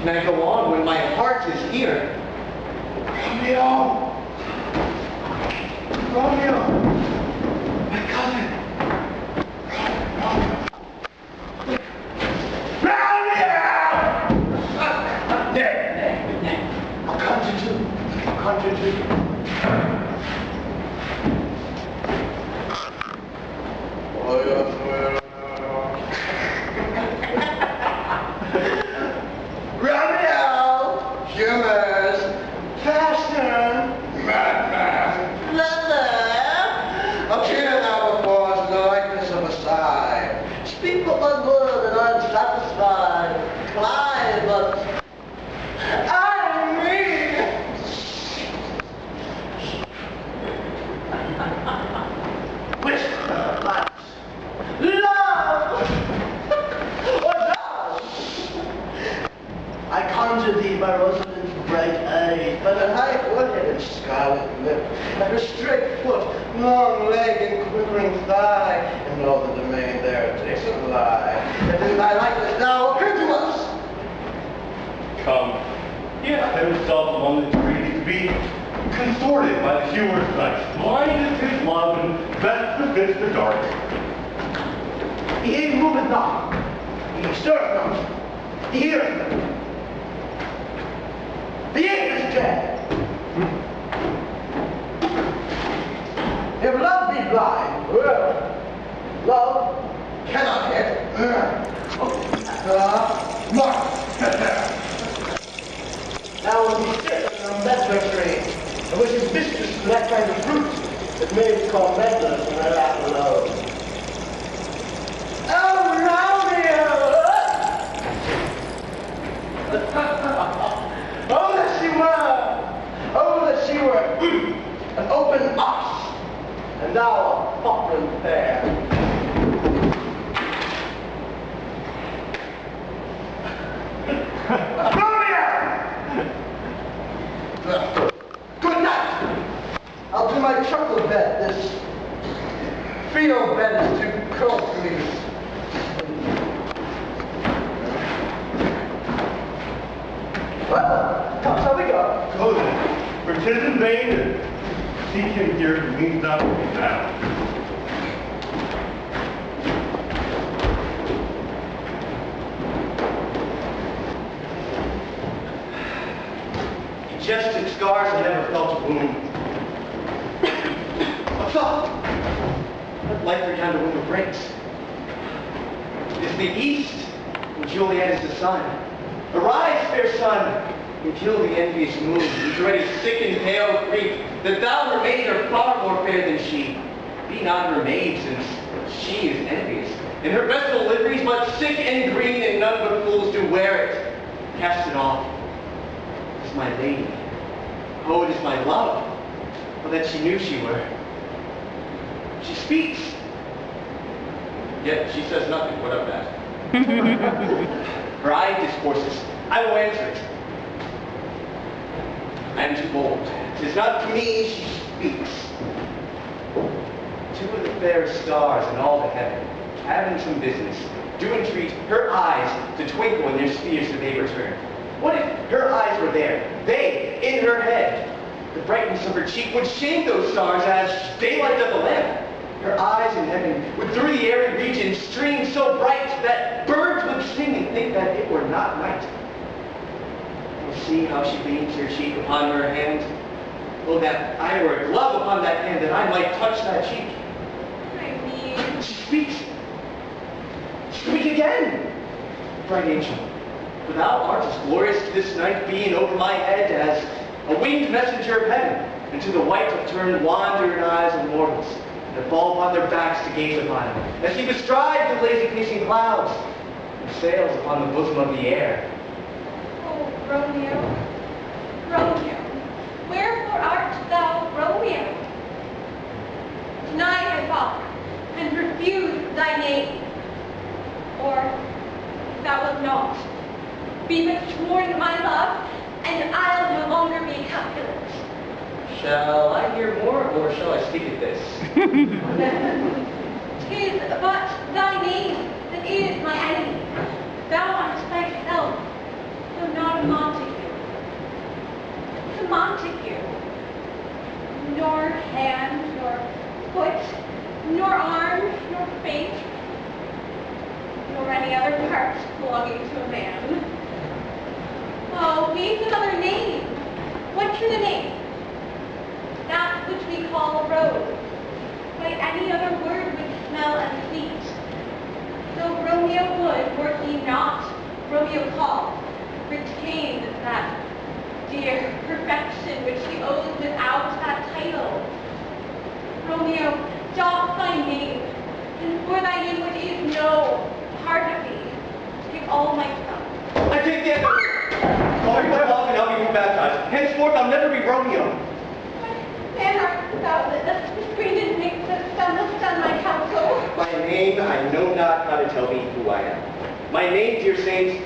Can I go on when my heart is here? Romeo! Romeo! My cousin! Romeo! Nay! I'll conjure too. I'll conjure too. Romeo! Humors! Faster! Madman! Appear now before us in the likeness of a sigh. Speak but one word and I'm satisfied. Cry but I'm me! Whisper, light, love! Or love! I conjure thee by Rosalind's bright eyes, by her high forehead and scarlet lip, by her straight foot, long leg and quivering thigh, and all the domain there takes a lie. And in thy likeness now appear to us! Come, he hath himself among the trees to be consorted by the humorous night. Blind is his love, and best befits the dark. He moveth not, he stirreth not, he heareth not. The ape is dead. If love be blind, well, love cannot hit. Mark. Now will be sick on a medlar tree, and which is mistress to that kind of fruit that maids call medlars when they're out alone. Oh, Romeo! Oh, that she were! Oh, that she were an open ox, and thou a poplar pear. Romeo! Good night! I'll do my chuckle bed. This field bed is too cold for me to sleep. Well, come, shall we go? Go then, for 'tis in vain to seek him here who means not to be found. Majestic scars I never felt a wound. A thought! What life or down the window breaks? It is the east, and Juliet is the sun. Arise, fair sun, and kill the envious moon, whose already sick and pale grief, that thou her maid are far more fair than she. Be not her maid, since she is envious, and her vessel liveries but sick and green, and none but fools do wear it. Cast it off. It is my lady. Oh, it is my love. Oh, that she knew she were. She speaks. Yet she says nothing. What of that? Her eye discourses. I will answer it. I am too bold. 'Tis not to me she speaks. Two of the fairest stars in all the heaven, having some business, do entreat her eyes to twinkle in their spheres to they return. What if her eyes were there, they in her head? The brightness of her cheek would shame those stars as daylight of a lamp. Her eyes in heaven would through the airy region stream so bright that birds would sing and think that it were not night. And see how she leans her cheek upon her hand. Oh, that I were a glove upon that hand, that I might touch that cheek. I mean... She speaks. Speak again, bright angel. For thou art as glorious to this night being over my head as a winged messenger of heaven, and to the white upturned wandering eyes of mortals, that fall upon their backs to gaze upon him, as he bestrides the lazy pacing clouds, and sails upon the bosom of the air. Oh, Romeo, Romeo, wherefore art thou Romeo? Deny thy father, and refuse thy name. Or, if thou wilt not, be but sworn my love, and I'll no longer be calculate. Shall I hear more, or shall I speak at this? 'Tis but thy name that is my enemy. Thou art thyself, though not nor hand, nor foot, nor arm, nor face, nor any other part belonging to a man. Oh, we've another name. What's the name? That which we call a rose. By any other word would smell unsweet. Though Romeo would, were he not Romeo called, retain that dear perfection which he owes without that title. Romeo, doff thy name, and for thy name which is no part of thee, take all myself. I take the end of it. Call me my love and I'll be rebaptized. Henceforth I'll never be Romeo. Man art thou that thus discreet makes us thou must on my counsel. My name, I know not how to tell thee who I am. My name, dear saint,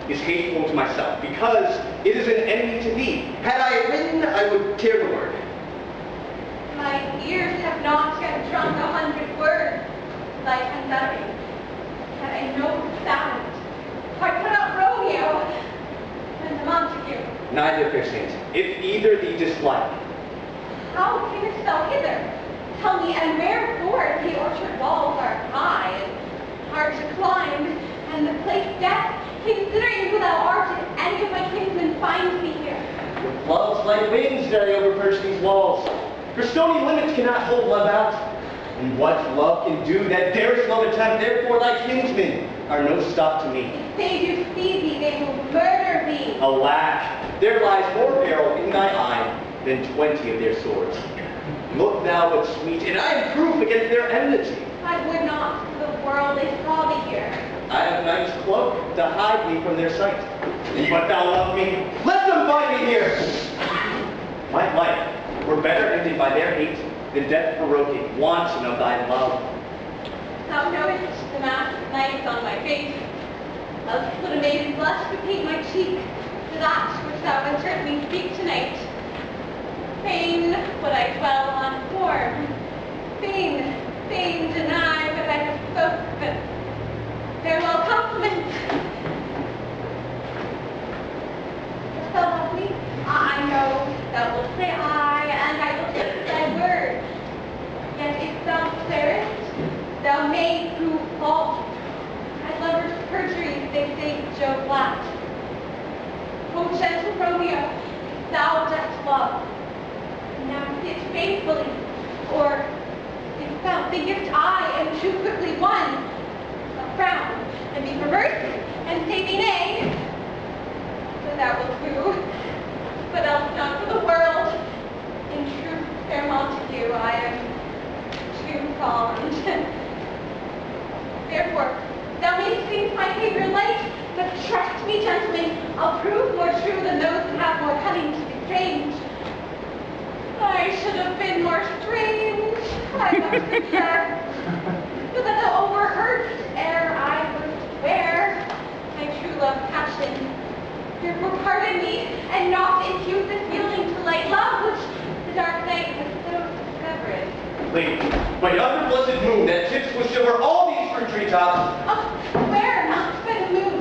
is hateful to myself, because it is an enemy to thee. Had I it written, I would tear the word. My ears have not yet drunk 100 words, thy uttering. Yet I know the sound. I put out Romeo and the Montague. Neither, fair saint, if either thee dislike. How camest thou hither? Tell me, and wherefore the orchard walls are high and hard to climb, and the place death, considering who thou art, if any of my kinsmen find me here. With love's light wings did I overperch these walls. For stony limits cannot hold love out. And what love can do that dares love attempt, therefore thy kinsmen are no stop to me. If they do see thee, they will murder thee. Alack, there lies more peril in thy eye than 20 of their swords. Look thou what sweet, and I am proof against their enmity. I would not for the world they saw thee here. I have a knight's cloak to hide me from their sight. But thou love me, let them find me here. My life were better ended by their hate than death provoking, wanton of thy love. Thou knowest the mask of nights on my face. Love would a maiden blush to paint my cheek to that which thou hast heard me speak tonight. Fain would I dwell on form. Fain deny what I have spoke, but farewell compliments. Dost thou love me? I know thou wilt say aye, and I will take thy word. Yet if thou swearest, thou may prove false. At lovers' perjury, they say Joe Black. O gentle Romeo, if thou dost love, announce it faithfully, or if thou thinkest I am too quickly won, a frown, and be perverse, and say thee nay, so thou wilt prove, but else not for the world. In truth, fair Montague, I am too fond. Therefore, thou mayst think my behavior light, but trust me, gentlemen, I'll prove more true than those who have more cunning to be strange. I should have been more strange, I must confess, so that thou overheardst ere I was aware my true love passion. Therefore pardon me, and not impute this feeling to light love, which the dark night has so discovered. Lady, by yonder blessed moon that tips will shiver all these fruit treetops. Oh, where not by the moon,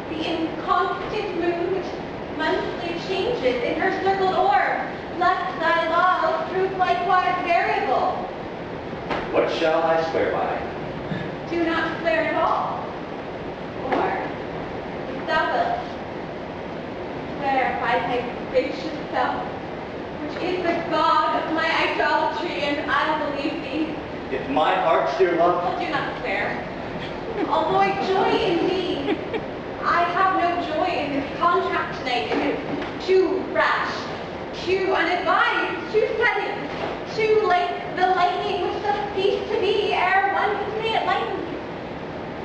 the inconstant moon which monthly changes in her circled orb, lest thy love prove likewise variable. What shall I swear by? Do not swear at all. Or, if thou wilt, swear by thy gracious self, which is the God of my idolatry, and I believe thee. If my heart's dear love, Well, do not swear. Although I joy in thee, I have no joy in this contract tonight. It is too rash, too unadvised, too sudden, too like the lightning which doth cease to be ere one can say it lightens.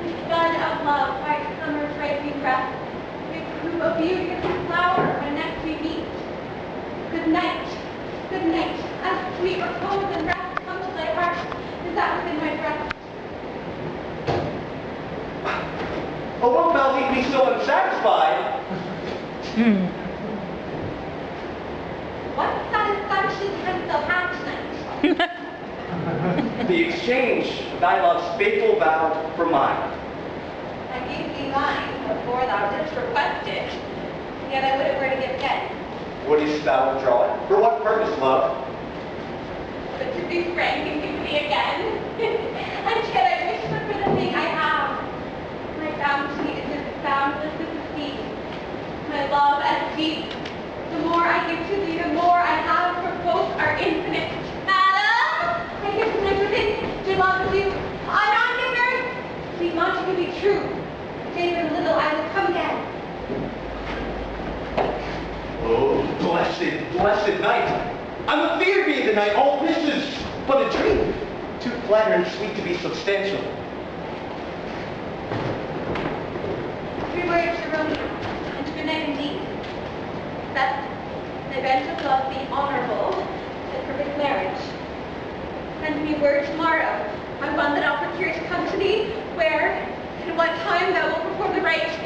The sun of love by summer's ripening breath may prove a beautiful flower when next we meet. Good night, as sweet repose and rest come to thy heart as that within my breast. oh, wilt thou leave me so unsatisfied? What satisfaction canst thou have tonight? The exchange of thy love's faithful vow for mine. I gave thee mine before thou didst request it, yet I would have heard it again. Wouldst thou withdraw it? For what purpose, love? to be frank and give me again. And yet I wish but for the thing I have. My bounty is as boundless as the sea. My love as deep. The more I give to thee, the more I have, for both are infinite. Madam, I hear from within. Do Montague, I'm not ignorant. Please Montague be true. David little, I will come again. Oh, blessed night. I'm afeard be the night, all this is but a dream. Too flattering and sweet to be substantial. 3 words to Romeo, and good night indeed. That the event of love be honorable, and perfect marriage. Send me word tomorrow, on one that I'll procure to come to thee, where, and what time thou wilt perform the rite,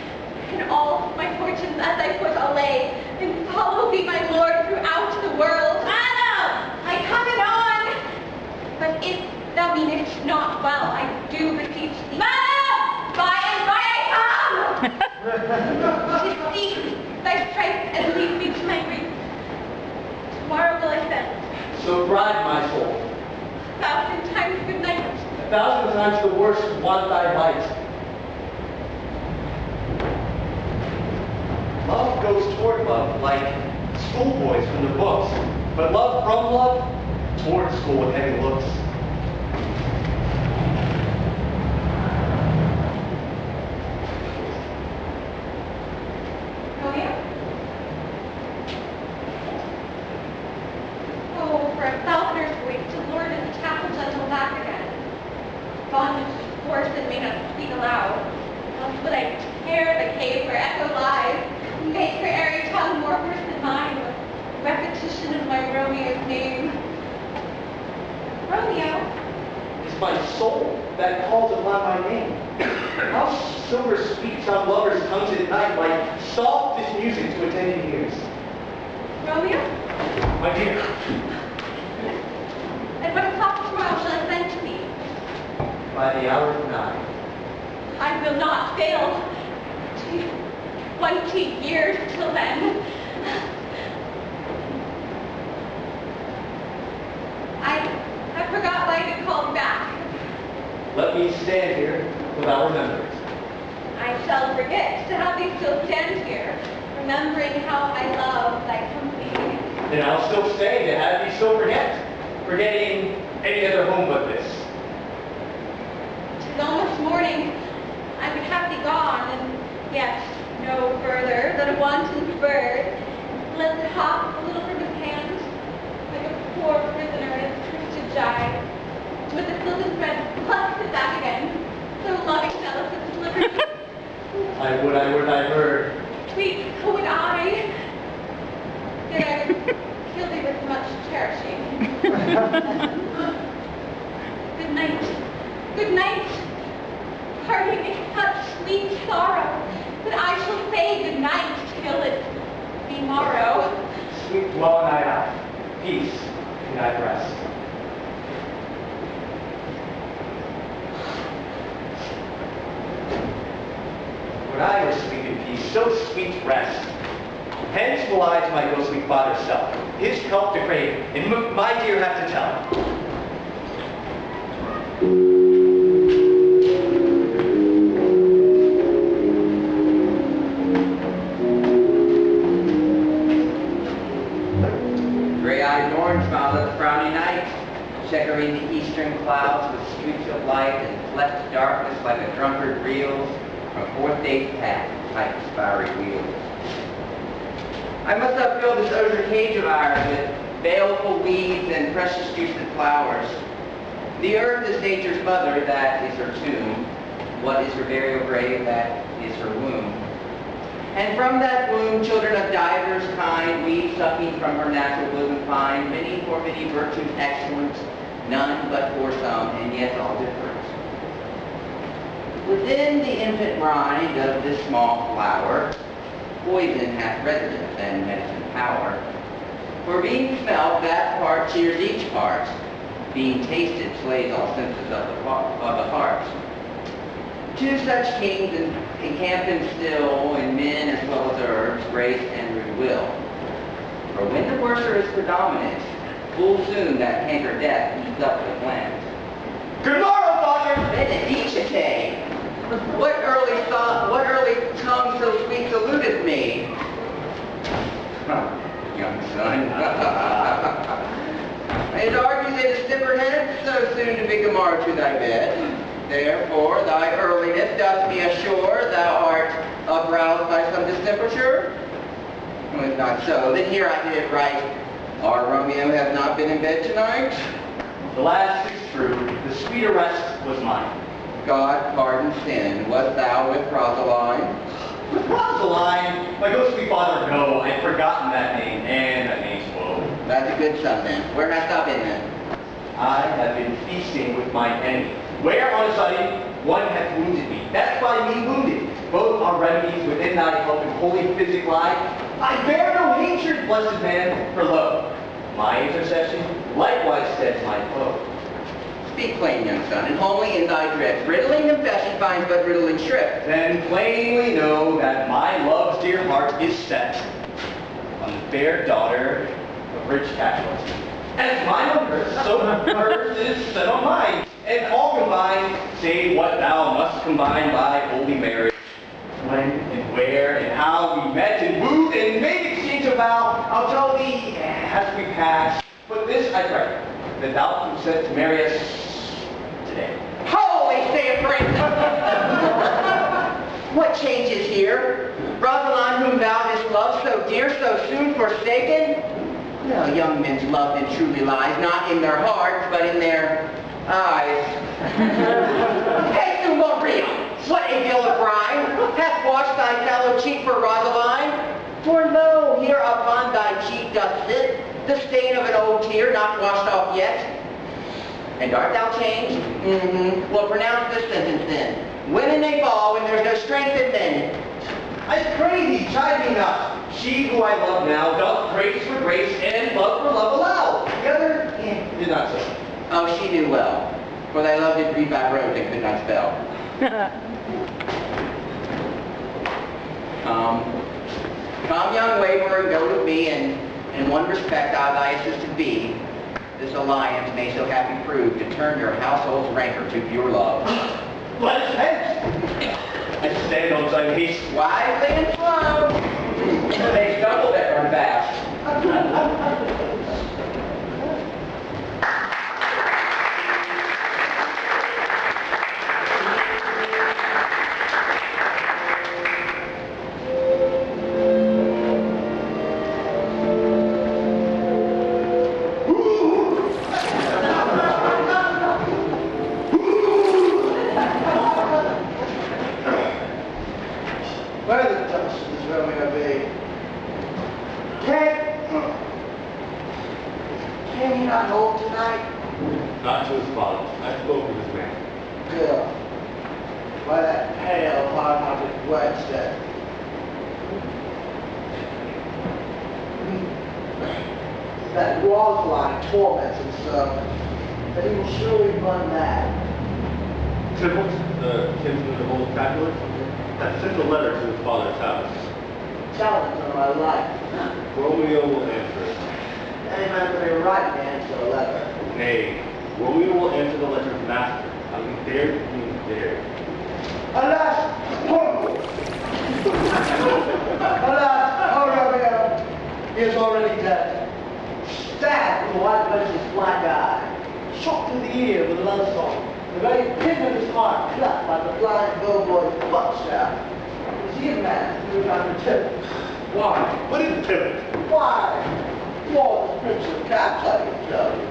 and all my fortunes as I put I'll lay, and follow thee, my lord, throughout the world. Madam, I come anon. But if thou meanest not well, I do beseech thee. Madam, by and by I come. To seek thy strife and lead me to my grief. Tomorrow will I send. So bride my soul. 1,000 times good night. 1,000 times the worst want thy light. Love goes toward love like schoolboys from the books, but love from love toward school with heavy looks. Romeo? Oh, for a falconer's voice to lord in the chapel gentle back again. Bondage, force, and may not speak aloud. Else would I tear the cave where echo lies, and make her airy tongue more worse than mine, with repetition of my Romeo's name. Romeo, It's my soul that calls upon my name. How silver sweet some lovers' tongues at night, like softest music to attending ears. Romeo? My dear, At what o'clock tomorrow shall I send to thee? by the hour of 9. I will not fail. 20 years till then. I forgot why you called back. Let me stand here without remembrance. I shall forget to have thee still stand here, remembering how I love thy company. And I'll still stay to have you so forgetting any other home but this. 'Tis almost morning. I would have thee gone, and yet no further than a wanton bird let it hop a little from his hand, like a poor prisoner in his twisted gyve. With the silken thread plucks it back again, so loving zealous of his liberty. I would I bird. Sweet, so would I. Yet I would kill thee with much cherishing. Good night. Good night. Parting is such sweet sorrow that I shall say good night till it be morrow. Sleep well night out. Peace in thy breast. Would I were sleep in peace, so sweet rest. Hence will I to my ghostly father's cell, his help to crave, and my dear have to tell. Gray-eyed Norn smiled at the frowny night, checkering the eastern clouds with streaks of light and flecked darkness like a drunkard reels from fourth day's path, tight spiry wheels. I must upfill this osier cage of ours with baleful weeds and precious juiced flowers. The earth is nature's mother, that is her tomb. What is her burial grave? That is her womb. And from that womb, children of divers kind, we sucking from her natural bosom find many for many virtues excellent, none but for some, and yet all different. Within the infant rind of this small flower, poison hath residence and medicine power. For being smelt, that part cheers each part. Being tasted, slays all senses of the heart. Two such kings encamp him still, in men as well as herbs, grace and rude will. For when the worser is predominant, Full soon that hanker death eats up the plant. Good morrow, Father! Benedicite! What early tongue so sweet saluteth me? Young son. It argues it is stiffer head so soon to be tomorrow to thy bed. Therefore, thy earliness doth me assure thou art uproused by some distemperature. Well, if not so, then here I did it right. Our Romeo hath not been in bed tonight. The last is true. The sweeter rest was mine. God pardon sin. Wast thou with Rosaline? With Rosaline? My ghostly father, no. I'd forgotten that name, and that name's woe. That's a good son then. Where hast thou been then? I have been feasting with my enemy. Where on a sudden one hath wounded me. That's by me wounded. Both are remedies within thy help and holy physic lie. I bear no hatred, blessed man, for lo, my intercession likewise steads my foe. Speak plain, young son, and homely in thy drift. Riddling confession finds but riddling shrift. Then plainly know that my love's dear heart is set on the fair daughter of rich Capulet. As mine on hers, so hers is set on mine. And all combined, say what thou must combine by holy marriage. When and where and how we met and wooed and made exchange of vow, I'll tell thee as we pass. But this I pray, that thou consent to marry us today. Holy saith Francis! What changes here? Rosaline, whom thou didst love so dear, so soon forsaken? No, young men's love then truly lies, not in their hearts, but in their eyes. Hey, Maria, what a bill of rhyme! Hath washed thy sallow cheek for Rosaline? For lo, here upon thy cheek doth sit the stain of an old tear not washed off yet. And art thou changed? Well, pronounce this sentence then. Women may fall when there's no strength in men. I pray thee, chide me not. She who I love now doth grace for grace and love for love allow. The other did not so. Oh, she knew well, for thy love did read by rote and could not spell. Come, young waverer, and go with me, and in one respect I thy assistant be. This alliance may so happy prove to turn your household's rancor to pure love. Let us hence. I stand on thy haste. Wisely and slow. They stumble that run fast. Where the dust is Romeo be? Can he not hold tonight? Not to his father. I spoke with his man. Good. By that pale, hard-hearted Wednesday. That Rosaline torments him so that he will surely run mad. Tybalt, the kinsman of old Capulet, had sent a letter to his father's house. Challenge on my life. Romeo will answer it. Any man may write me answer a letter. Nay, Romeo will answer the letter's master. How he dared to be dared. Alas, horrible! Alas, oh Romeo, he is already dead. Stabbed with the white wench's black eye. Shot through the ear with a love song. The very pin of his heart cleft by the blind billboard's buckshot. Was he a man who found the tip? Why? What is Tybalt? Why? War the Prince of Cats, I can tell you.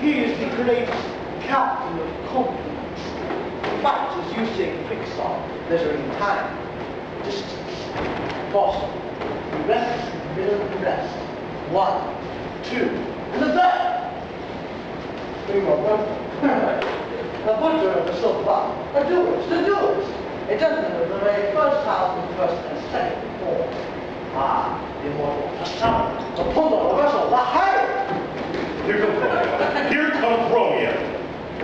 He is the great captain of confidence. Fight as you sing Pixar, measuring time, distance, Boston. He rests in the middle of the rest. 1, 2, and the third. A butcher of the silk bar. A doers. A gentleman of the very first house and first and second form. Ah, the immortal Hassan, the Pumbaa, the Russell, the Hyde! Here comes Romeo. Here comes Romeo.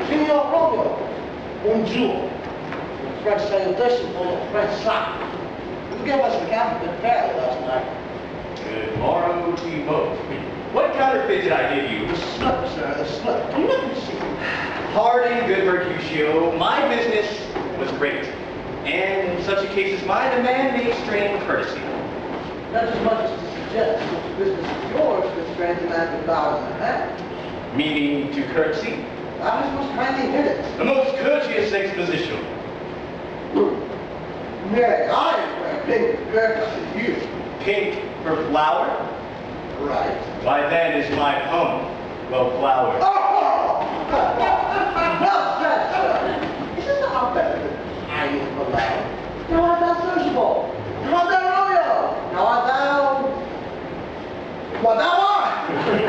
Signor Romeo, bonjour. The French salutation for the French side. You gave us the captain fairly last night. Tomorrow we vote. What counterfeit did I give you? The slip, sir, the slip. Let me see. Pardon, good Mercutio, my business was great. And in such a case as mine, a man may strain courtesy. Not as much as to suggest that the business is yours, Mr. Strange, man with dollars in the hand. Meaning to courtesy? I was most kindly hit it. The most courteous exposition. Nay, I wear pink dress to you. Pink for flower? Right. Why then is my home well flowered. Oh! Well said, sir. This is not better than I used to allow. Now art thou sociable. Now art thou royal. Now art thou... What thou art.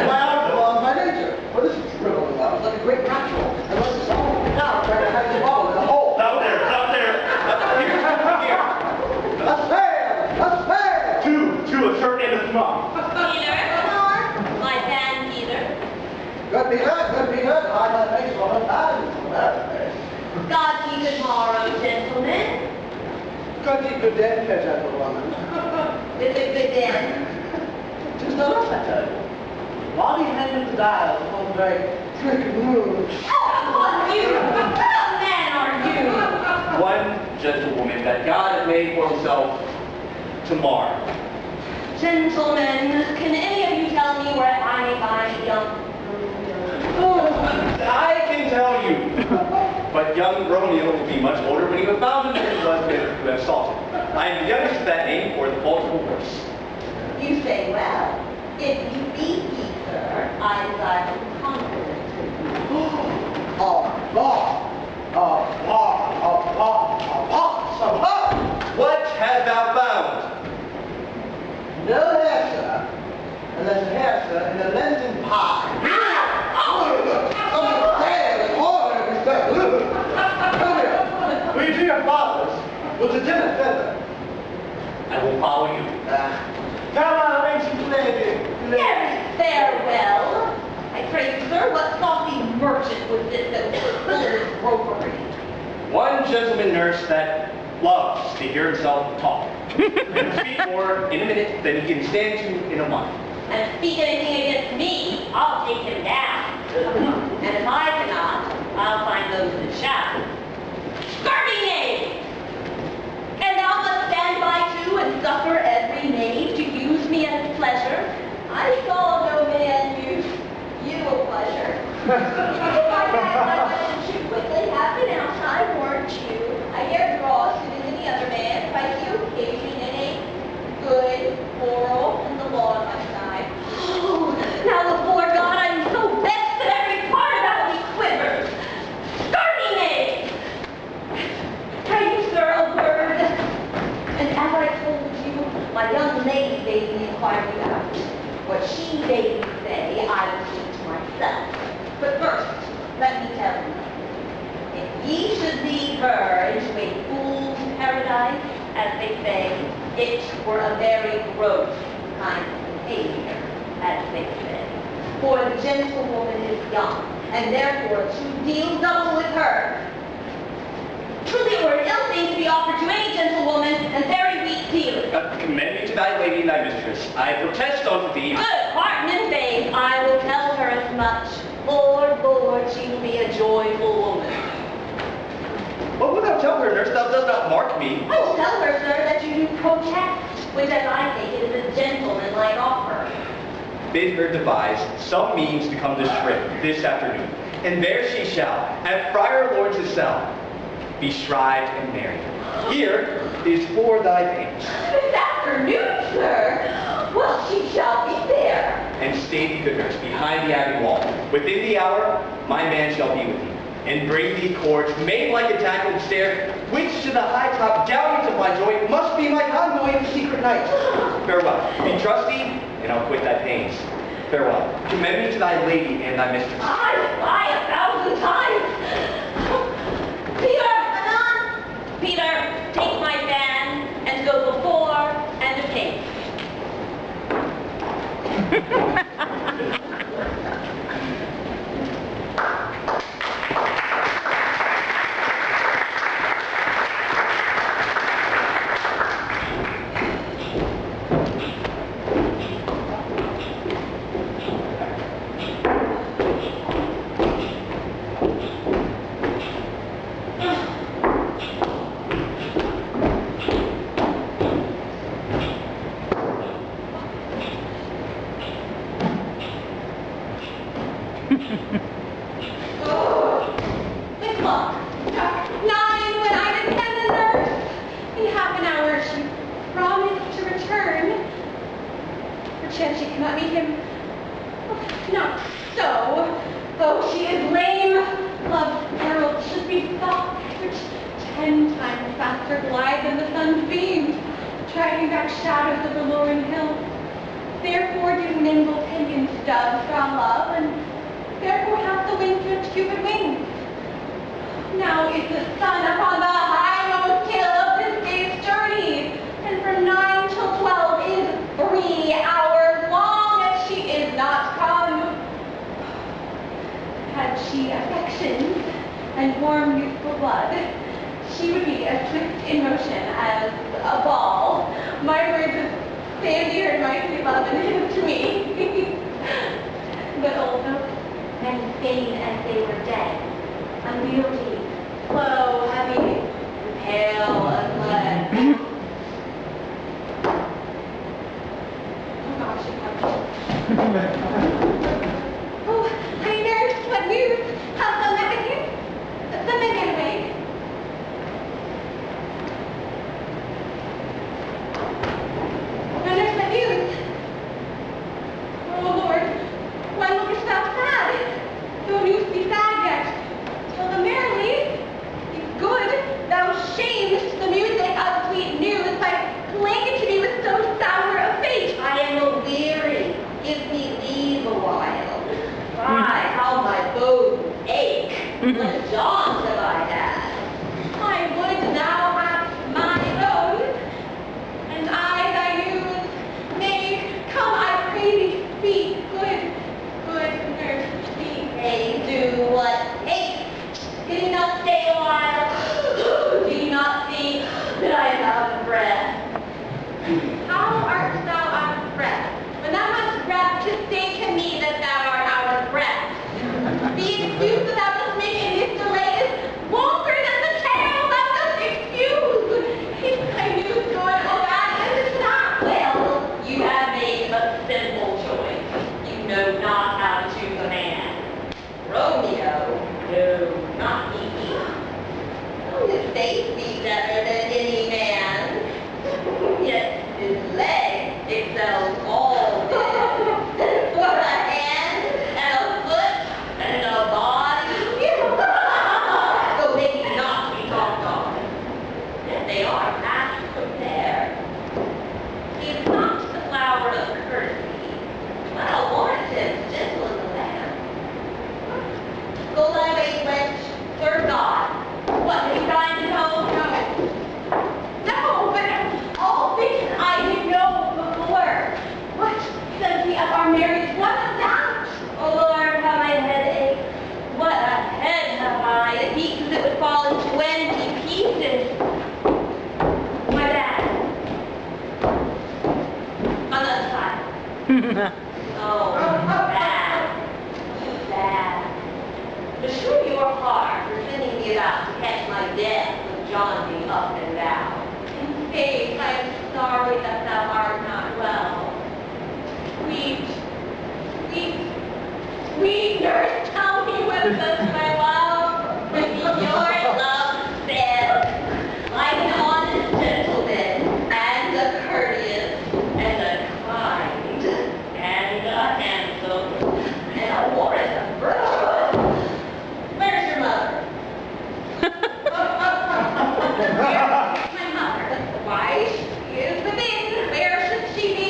My art belongs by nature. For this is drivel in love, like a great natural. Unless it's all now trying to hide the bubble in a hole. Stop there, stop there. Here. A sail! A sail! Two, a shirt and a smock. Peter, my fan Peter. Good be good, good be good. I my face on her bad. God keep it tomorrow, gentlemen. Good be good day, fair gentlewoman. Is it good then? Tis the less I tell you. While he handed the dial upon the very trick moon. Oh, you! What man are you? One gentlewoman that God had made for himself tomorrow. Gentlemen, can any of you tell me where I may find young I can tell you. But young Romeo will be much older when you have found him than he was who have sought him. I am the youngest of that name for the fault of a horse. You say well. If you be he, sir, I desire to confidence with you. What hast thou found? No hair, sir. Unless a hair, sir, in a Lenten pie. Someone's tail and horn and stuff. Come here. Will you to your father's? With the dinner feather. I will follow you. Come on, ancient lady. Very farewell. I pray you, sir, what saucy merchant was this that was full of this ropery? One gentleman nurse that loves to hear himself talk. And speak more in a minute than he can stand to in a month. And speak anything against me, I'll take him down. And if I cannot, I'll find those that shall. Scurvy knave! And thou must stand by too and suffer every knave to use me as pleasure. I saw no man use you a pleasure. If I had my weapon too quickly, half an ounce, I warrant you, I dare draw as soon as any other man if I see occasion in a good moral and the law on my side. Oh, now before God, I'm so vexed that every part about me quivers. Scurvy knave! Pray you, sir, a word. And as I told you, my young lady bade me inquire you out. What she bade me say, I will speak to myself. But first, let me tell you, if ye should lead her into a fool's paradise, as they say, it were a very gross kind of behavior, as they say. For the gentlewoman is young, and therefore to deal double with her. Truly it were an ill thing to be offered to any gentlewoman, and very weak dealing. Commend me to thy lady and thy mistress. I protest unto thee. Good, pardon and faith, I will tell her as much. Lord, Lord, she will be a joyful woman. What wilt thou tell her, nurse? Thou dost not mark me. I will tell her, sir, that you do protest, which as I take it is a gentlemanlike offer. Bid her devise some means to come to Shrimp this afternoon, and there she shall, at Friar Lawrence's cell, be shrived and married. Here is for thy pains. This afternoon, sir? Well, she shall be there. And stay thee, good nurse, behind the abbey wall. Within the hour, my man shall be with thee, and bring thee cords made like a tackled stair, which to the high top galleons of my joy must be my convoy in the secret night. Farewell. Be trusty, and I'll quit thy pains. Farewell. Commend me to thy lady and thy mistress. I 1,000 times. Peter, Anon! Peter, take my fan and go before and a pace. faster glide than the sun's beams, dragging back shadows of the lowering hills. Therefore do nimble pinions doves draw love, and therefore hath the wind stretched Cupid wings. Now is the sun upon the highmost hill of this day's journey, and from 9 till 12 is 3 hours long, and she is not come. Had she affections and warm youthful blood, she would be as swift in motion as a ball. My words of sandier and mighty love and his to me. But also, men fain as they were dead, unwieldy, slow, heavy, pale as lead. Oh gosh, oh, hi nurse, what news? How's the mechanism? The men get away. Now nurse, what news? Oh Lord, why lookest thou sad? No news be sad yet. Till the merrily is good, thou shamest the music of sweet news by playing to me with so sour a fate. I am a-weary, give me leave a while. Why, how my bones ache, what jobs have I had? I would thou hadst my own, and I thy news. Nay, come, I pray thee, speak, good nurse, speak. Hey, do what haste. Can you not stay a while? Do you not see that I am out of breath? How art thou out of breath? When thou hast breath, to say to me that thou art out of breath. The excuse that thou dost make in this delay is longer than the tale thou dost excuse. Is thy news good or bad? Is it not? Well, you have made a simple choice. You know not how to choose a man. Romeo? No, not he. Oh, his face be better than any man. Yet his leg excels all men. For a hand and a foot and a body. So they need not be talked on. Yet they are past compare. He is not the flower of courtesy. Well, Lawrence is gentle as a lamb. Go thy way, wench. Serve God. What, have you dined at home? No, but all things I did know before. What says he of our marriage? What of that? Oh Lord, how my head aches. What a head have I. It beats as it would fall in 20 pieces. My bad. On the other side. Oh, bad. Beshrew your heart for sending me about to catch my death with jaunting up and down. In faith, I am sorry that thou art not well. Sweet nurse, tell me what does my love, with your love said. Like an honest gentleman, and a courteous, and a kind, and a handsome, and a warrant of Where's your mother? My mother. Why, she is within. Where should she be?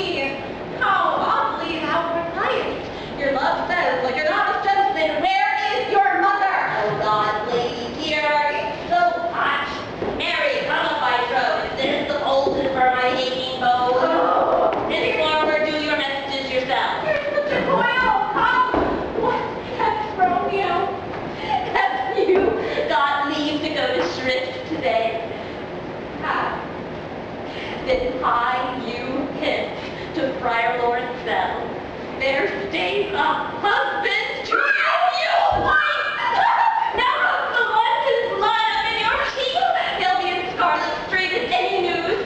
How oddly thou repliest. Your love says, like you're not a gentleman, where is your mother? Oh God, lady dear, it's so hot. Mary, come up, I trow. If this the poultice for my aching bones. Any forward, do your messages yourself. You're such a coil. Come. What? That's Romeo. Have you got leave to go to shrift today? Have. Then hie you hence to Friar Lawrence cell. There stays a husband to you, wife! Now the London blood up in your cheeks. He'll be in scarlet straight as any news.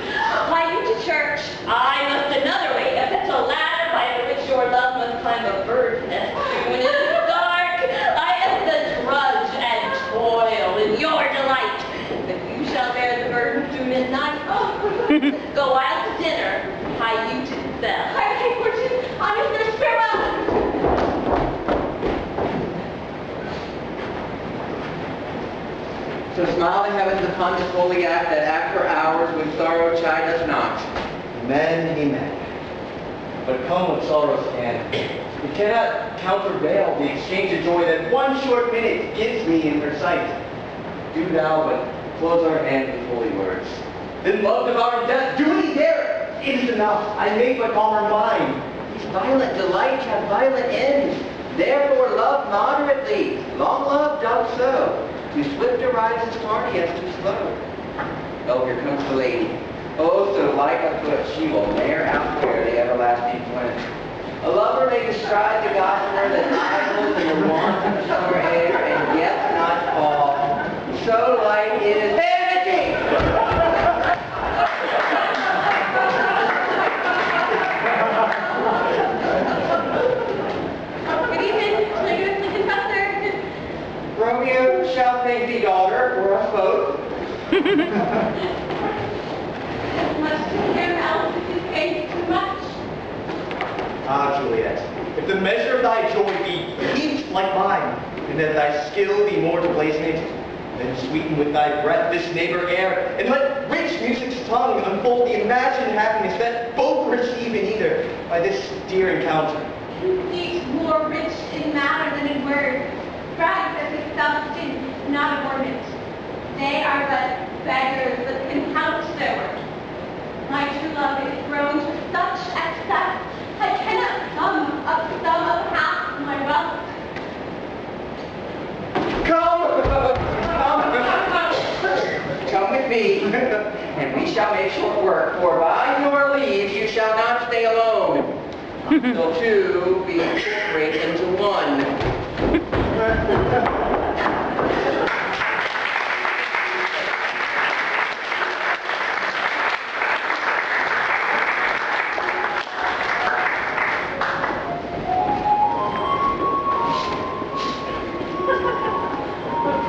Fly you to church. I must another way. If it's a ladder by which your love must climb a bird's nest. When it is dark, I am the drudge and toil in your delight. But you shall bear the burden soon at night. Go out to So smile to heavens upon this holy act, that after hours when sorrow chide us not. Amen, amen. But come what sorrows can. You cannot countervail the exchange of joy that one short minute gives me in her sight. Do thou but close our hand with holy words. Then love devouring death, do we dare? It is enough, I make but call her mine. These violent delights have violent ends. Therefore love moderately. Long love doth so. Too swift arises tardy as too slow. Oh, here comes the lady. Oh, so light of foot, she will ne'er outwear the everlasting flint. A lover may bestride the gossamer that idles in the warmth of the summer air and yet not fall. So light is vanity! Good evening, Lego's the confessor. Romeo shall thank thee, daughter, for us both. Much to hear else if you say too much. Ah, Juliet, if the measure of thy joy be heaped like mine, and that thy skill be more to blazon it, then sweeten with thy breath this neighbor air, and let rich music's tongue unfold the imagined happiness that both receive in either by this dear encounter. Each more rich in matter than in word, bright as a substance, not a ornament. They are but beggars that can count their worth. My true love is grown to such excess, I cannot sum up some of half my wealth. Come with me, and we shall make short work, for by your leave you shall not stay alone, until two be incorporated into one.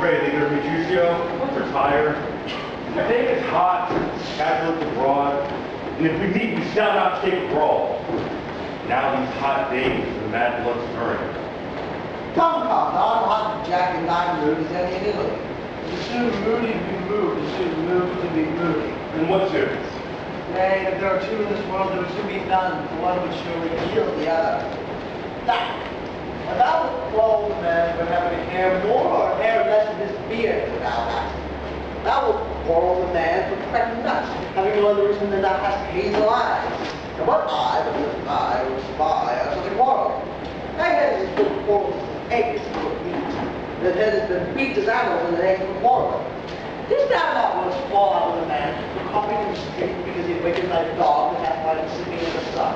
Pray thee, good Mercutio, let's retire. The day is hot, casual abroad, and if we meet, we shall not take a brawl. Now these hot days, the mad blood stirring. Come, thou hot Jack in thy mood is any in Italy. The sooner moody to be moved, the sooner moved to be moody. And what suits? Nay, if there are two in this world, there would soon be none, for one would surely kill the other. Thou, when thou wilt clothe man for having hair more or hair less of his beard than thou hast. Thou wilt quarrel the man for cracking nuts, having no other reason than thou hast hazel eyes. And what eye but this eye will spy as of the quarrel? Thy head is good quarrels as eggs for meat. The head has been beat as animals and the eggs for quarrel. Didst thou not once fall out with a man for coughing in the street because he had wakened thy dog that hath been sleeping in the sun?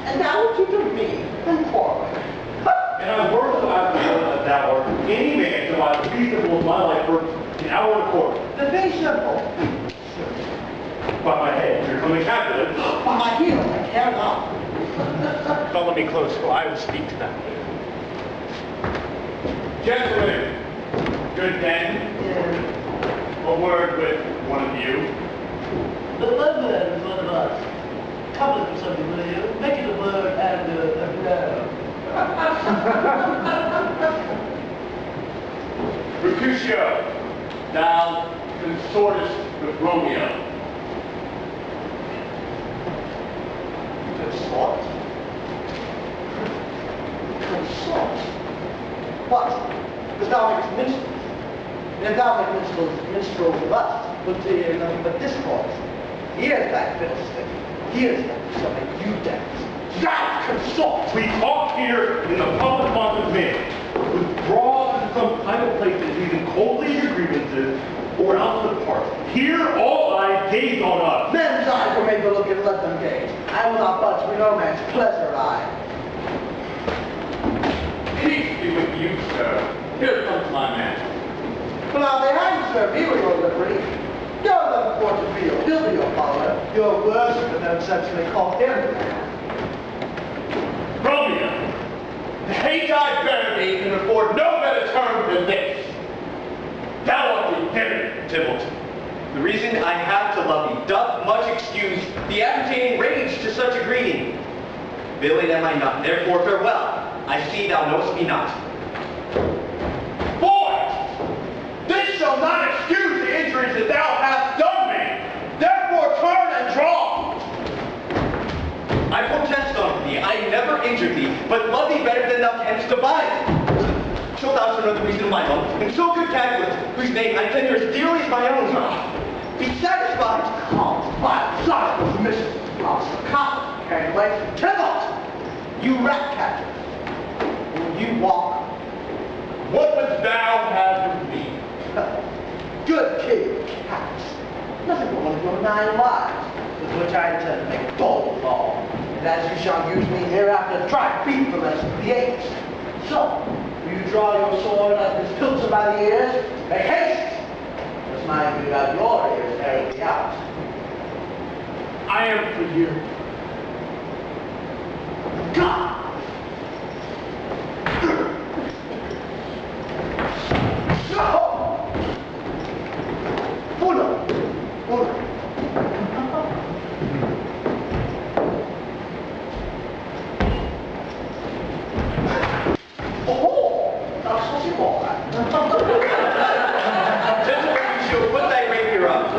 And thou wilt tutor me and quarreling. And I were so absolute as thou art, any man shall I reasonable as my life for an hour and a quarter. The very simple. By my head, here come the Capulet. By my heels, I care not. Follow me close, for I will speak to them. Gentlemen, good men, a word with one of you. The word is one of us. Couple for something, will you? Make it a word and a verb. Mercutio, thou consortest with Romeo. Consort? Consort? What? Dost thou make minstrels? And if thou make minstrels of us, we'll hear nothing but discourse. Here's that fiddlestick. Here's that shall make you dance. Thou consort! We talk here in the public month of men. Withdraw into some private place and leave coldly your grievances, or else depart. Here all eyes gaze on us. Men's eyes were made to look and let them gaze. I will not budge for no man's pleasure eye. Peace be with you, sir. Here comes my man. But now they hang, sir, me with your liberty. Go then before to feel. He'll be your follower. Your worship of them essentially call him the man. Romeo, the hate I bear thee can afford no better term than this. Thou art indebted, Tybalt, the reason I have to love thee doth much excuse the agitating rage to such a greeting. Villain am I not, therefore farewell. I see thou knowest me not. boy! This shall not excuse is divine. So thou shalt know the reason of my love, and so good Capulet, whose name I tender as dearly as my own. Be satisfied. Come, my sorry for permission. Come, carry away. Tremble! You rat catcher. Will you walk? What wouldst thou have with me? Good king, cats. Nothing but one of your 9 lives, with which I intend to make bold law. And as you shall use me hereafter, try to beat the rest of the apes. So, will you draw your sword like this pilcher by the ears? Make haste! Just mind you got your ears carried out. I am for you. God! Gentlemen, you shall put thy rapier up.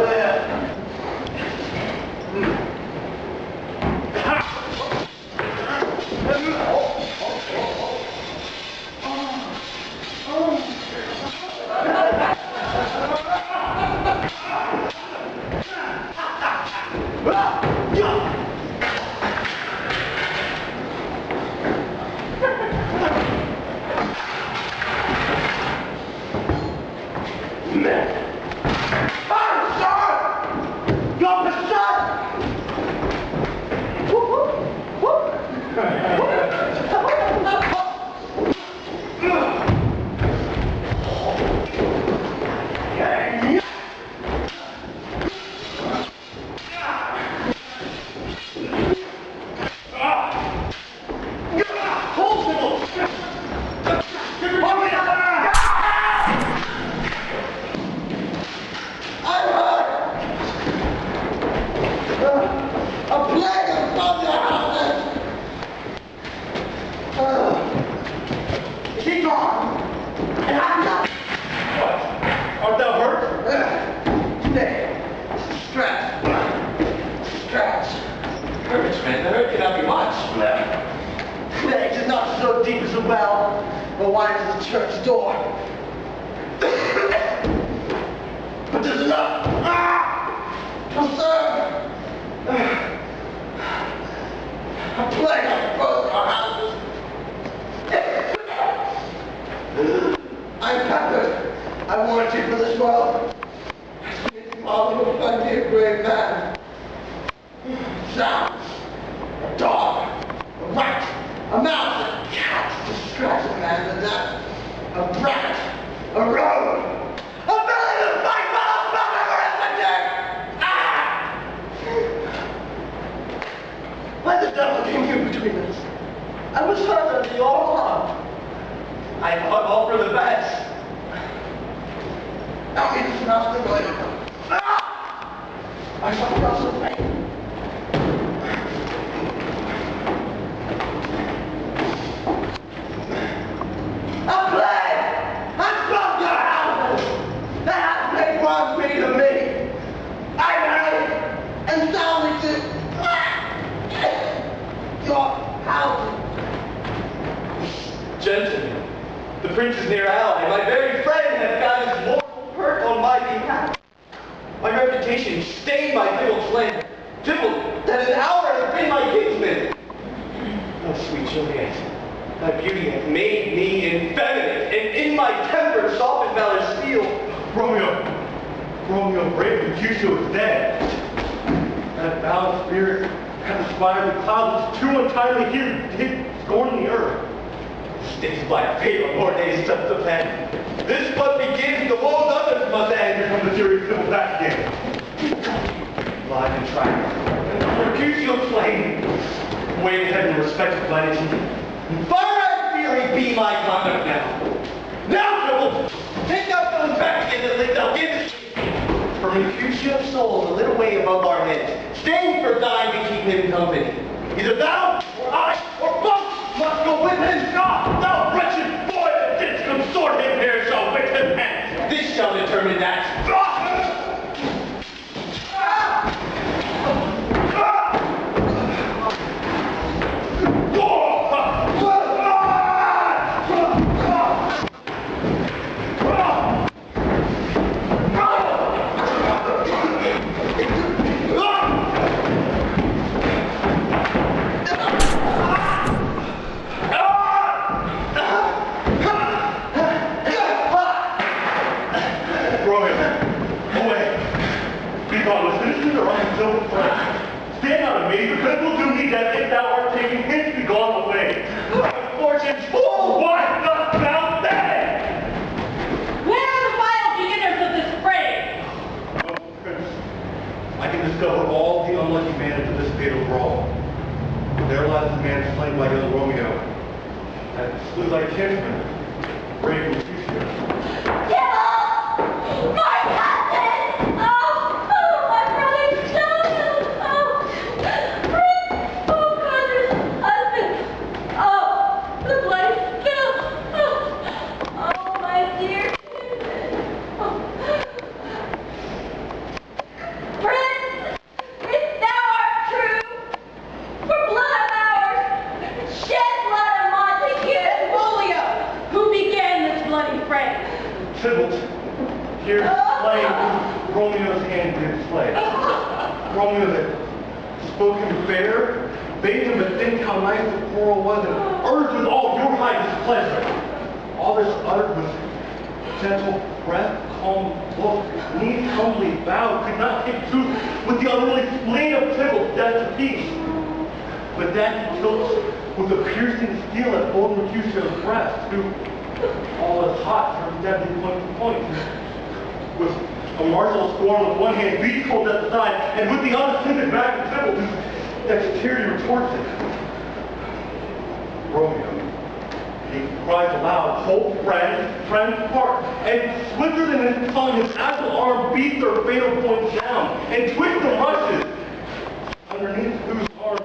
silver flesh. Stand out of me, because will do me that if thou art taken hence be gone away. Fortune's full, what dost thou say? Where are the vile beginners of this fray? Oh, Prince, I can discover all the unlucky manage of this fatal brawl. There lies the man slain by young Romeo, that slew thy kinsman, brave Mercutio. Tybalt! My cousin! Oh, my brother's child! Oh, Prince! Oh, Connor's husband! Oh, the bloody spill! Oh, my dear kinsman! Oh. Prince! If thou art true, for blood of ours, shed blood of Montague and Romeo, who began this bloody fray. Tybalt, here slain, Romeo's hand did slay. Romeo that spoke him fair, bade him but think how nice the quarrel was, and urged with all your high displeasure. All this uttered with gentle breath, calm look, knees humbly bowed, could not take truth with the unruly spleen of Tybalt's death to peace. But that he tilts with a piercing steel at old Mercutio's breast, who, all as hot from deadly point to point, with a martial scorn with one hand beats Colt at the side, and with the other sends it back to Tybalt, whose dexterity retorts it. Romeo, he cries aloud, hold friend, friend part, and swifter than his tongue, his agile arm beats their fatal points down, and twists and rushes, underneath whose arm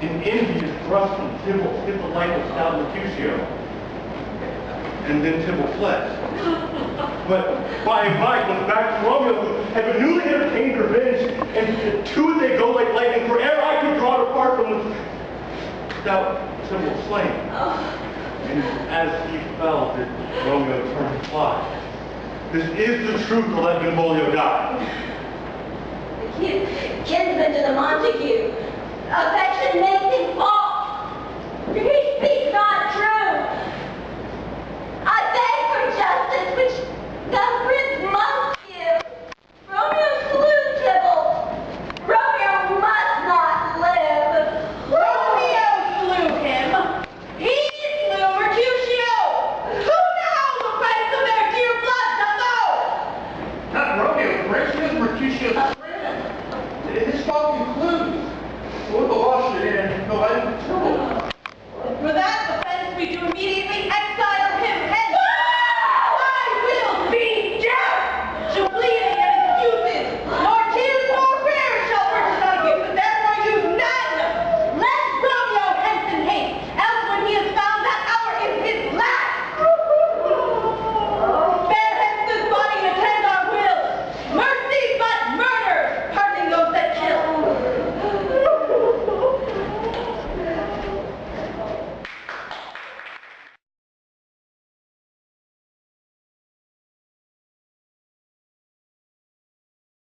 an envy is thrust from Tybalt, hit the life of stout Mercutio. And then Tybalt fled. But by and by comes back to Romeo, who had been newly entertained revenge, and to it they go like lightning, for ere I could draw it apart from the stout Tybalt slain. And as he fell, did Romeo turn to fly. This is the truth to let Benvolio die. Kinsman to the Montague, affection makes him false. He speaks not true. I beg for justice, which the prince must give. Romeo slew Tybalt. Romeo must not live. Romeo slew him. He slew Mercutio. Who now the price of their dear blood doth owe? Not Romeo, Prince, it was Mercutio's